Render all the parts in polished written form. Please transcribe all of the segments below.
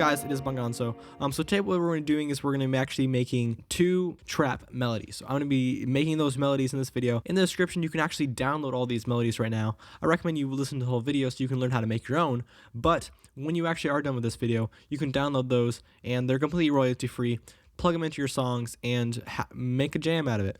guys, it is Bongonzo. So today what we're going to be doing is we're going to be actually making 2 trap melodies. So I'm going to be making those melodies in this video. In the description, you can actually download all these melodies right now. I recommend you listen to the whole video so you can learn how to make your own. But when you actually are done with this video, you can download those and they're completely royalty free. Plug them into your songs and make a jam out of it.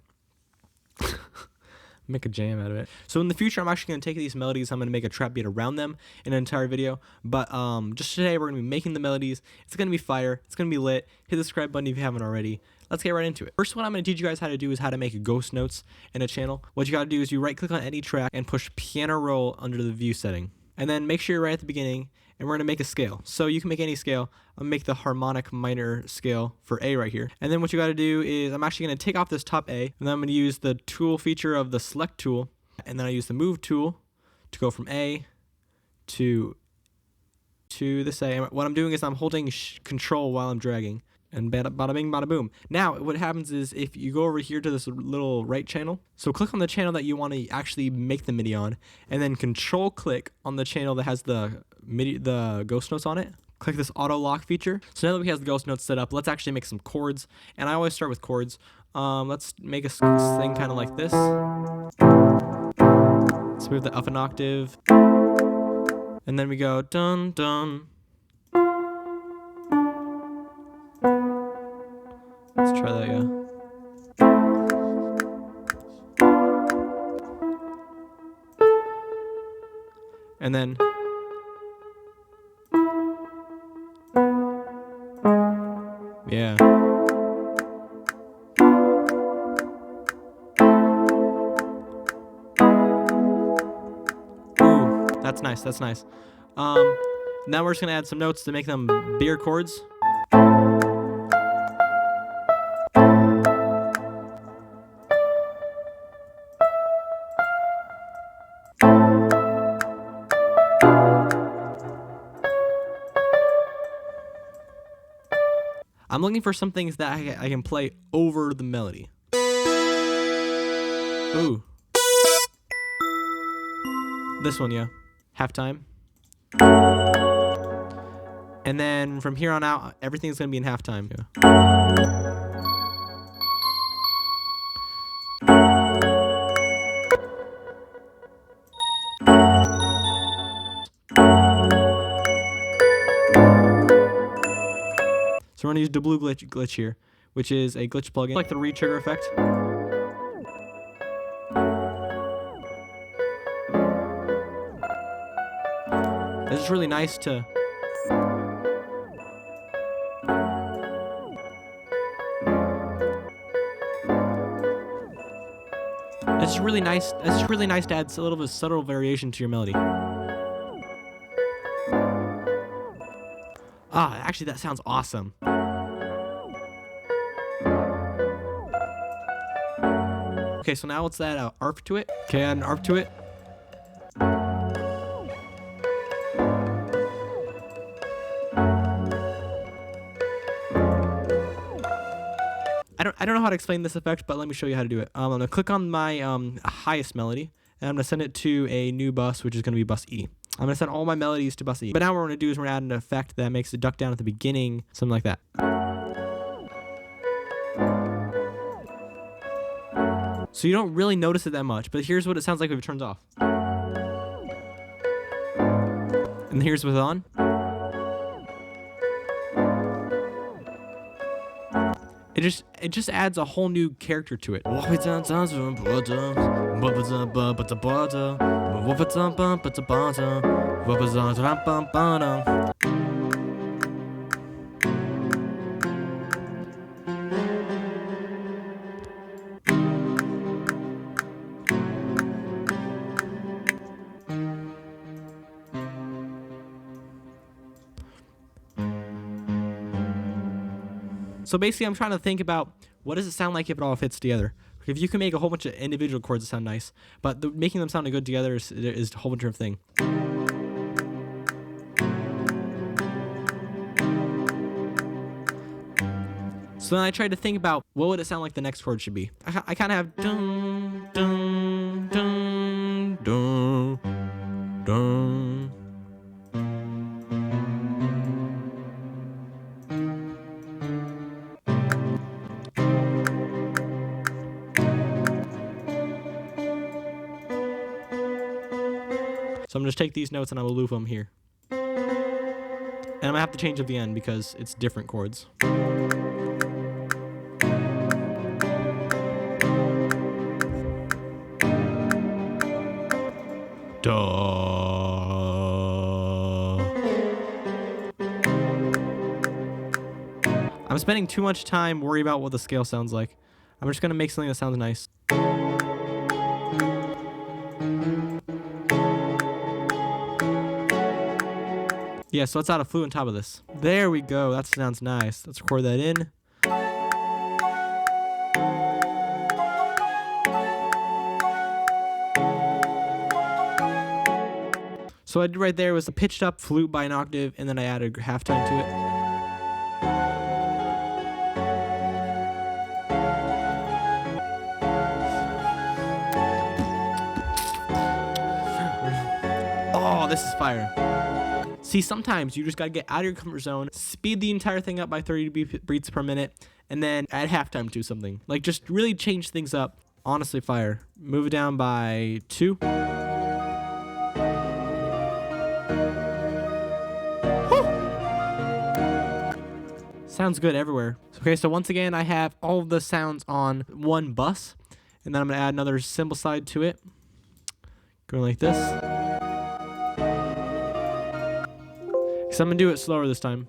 Make a jam out of it. So in the future, I'm actually going to take these melodies, I'm going to make a trap beat around them in an entire video. But just today, we're going to be making the melodies. It's going to be fire. It's going to be lit. Hit the subscribe button if you haven't already. Let's get right into it. First, what I'm going to teach you guys how to do is how to make ghost notes in a channel. What you got to do is you right click on any track and push piano roll under the view setting. And then make sure you're right at the beginning, and we're going to make a scale. So you can make any scale. I'm going to make the harmonic minor scale for A right here. And then what you got to do is I'm actually going to take off this top A, and then I'm going to use the tool feature of the select tool, and then I use the move tool to go from A to this A. And what I'm doing is I'm holding control while I'm dragging. And bada bing, bada boom. Now, what happens is if you go over here to this little right channel, so click on the channel that you want to actually make the MIDI on, and then control click on the channel that has the ghost notes on it. Click this auto lock feature. So now that we have the ghost notes set up, let's actually make some chords. And I always start with chords. Let's make a thing kind of like this. Let's move the up an octave. And then we go dun dun. Let's try that, yeah. And then yeah. Ooh, that's nice, that's nice. Now we're just gonna add some notes to make them bigger chords. I'm looking for some things that I can play over the melody. Ooh. This one, yeah. Halftime. And then from here on out, everything's going to be in halftime. Yeah. So we're going to use the blue glitch here, which is a glitch plugin, like the re-trigger effect. It's really nice to... It's really nice to add a little bit of subtle variation to your melody. Ah, actually that sounds awesome. Okay, so now let's add an ARP to it. Okay, add an ARP to it. I don't know how to explain this effect, but let me show you how to do it. I'm gonna click on my highest melody, and I'm gonna send it to a new bus, which is gonna be bus E. I'm gonna send all my melodies to bus E. But now what we're gonna do is we're gonna add an effect that makes it duck down at the beginning, something like that. So you don't really notice it that much, but here's what it sounds like if it turns off. And here's what's on. It just adds a whole new character to it. So basically, I'm trying to think about what does it sound like if it all fits together. If you can make a whole bunch of individual chords that sound nice, but making them sound good together is a whole bunch of thing. So then I tried to think about what would it sound like the next chord should be. I kind of have dun dun dun dun dun. So I'm going to take these notes and I will loop them here. And I'm going to have to change at the end because it's different chords. I'm spending too much time worrying about what the scale sounds like. I'm just gonna make something that sounds nice. Yeah, so let's add a flute on top of this. There we go, that sounds nice. Let's record that in. So what I did right there was a pitched up flute by an octave, and then I added halftime to it. Oh, this is fire. See, sometimes you just gotta get out of your comfort zone, speed the entire thing up by 30 beats per minute, and then add halftime to something. Like, just really change things up. Honestly, fire. Move it down by 2. Sounds good everywhere. Okay, so once again, I have all of the sounds on one bus, and then I'm gonna add another cymbal slide to it. Going like this. So I'm gonna do it slower this time.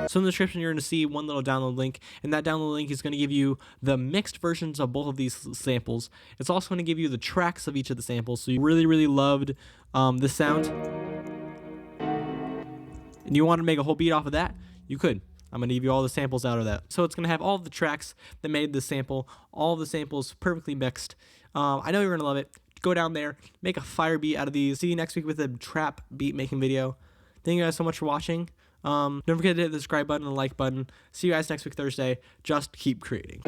So in the description, you're gonna see one little download link, and that download link is gonna give you the mixed versions of both of these samples. It's also gonna give you the tracks of each of the samples. So you really, really loved this sound, and you want to make a whole beat off of that, you could. I'm going to give you all the samples out of that. So it's going to have all of the tracks that made the sample, all of the samples perfectly mixed. I know you're going to love it. Go down there, make a fire beat out of these. See you next week with a trap beat making video. Thank you guys so much for watching. Don't forget to hit the subscribe button and the like button. See you guys next week Thursday. Just keep creating.